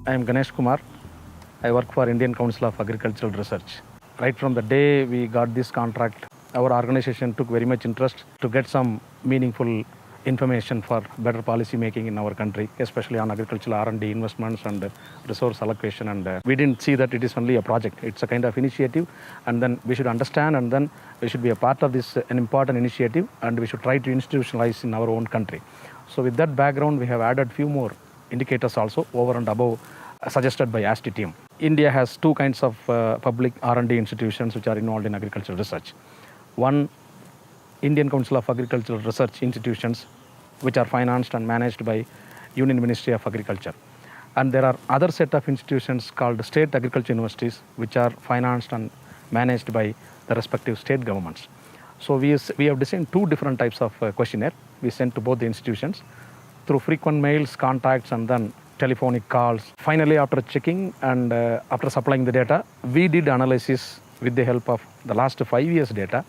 I am Ganesh Kumar. I work for Indian Council of Agricultural Research. Right from the day we got this contract, our organization took very much interest to get some meaningful information for better policy making in our country, especially on agricultural R&D investments and resource allocation. And we didn't see that it is only a project. It's a kind of initiative, and then we should understand, and then we should be a part of this an important initiative, and we should try to institutionalize in our own country. So with that background, we have added few more indicators also over and above suggested by ASTI team. India has two kinds of public R&D institutions which are involved in agricultural research. One, Indian Council of Agricultural Research institutions which are financed and managed by Union Ministry of Agriculture. And there are other set of institutions called state agriculture universities which are financed and managed by the respective state governments. So we have designed two different types of questionnaire we sent to both the institutions through frequent mails, contacts, and then telephonic calls. Finally, after checking and after supplying the data, we did analysis with the help of the last 5 years data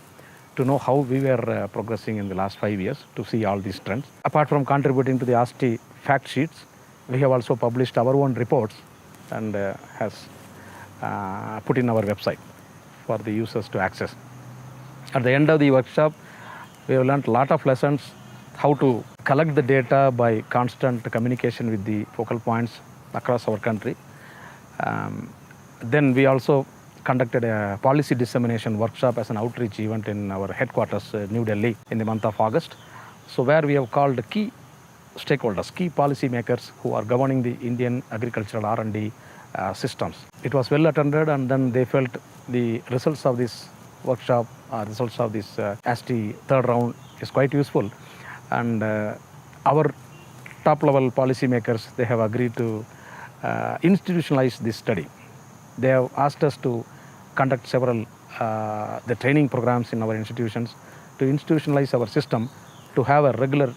to know how we were progressing in the last 5 years, to see all these trends. Apart from contributing to the ASTI fact sheets, we have also published our own reports and has put in our website for the users to access. At the end of the workshop, we have learned a lot of lessons, how to collect the data by constant communication with the focal points across our country. Then we also conducted a policy dissemination workshop as an outreach event in our headquarters, New Delhi, in the month of August. So where we have called key stakeholders, key policy makers who are governing the Indian agricultural R&D systems. It was well attended, and then they felt the results of this workshop, results of this ASTI third round is quite useful. And our top level policy makers, they have agreed to institutionalize this study. They have asked us to conduct several the training programs in our institutions to institutionalize our system, to have a regular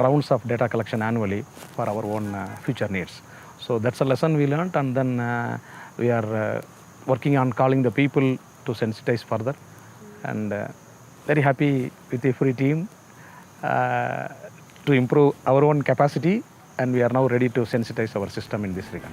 rounds of data collection annually for our own future needs. So that's a lesson we learned, and then we are working on calling the people to sensitize further, and very happy with the free team to improve our own capacity, and we are now ready to sensitize our system in this regard.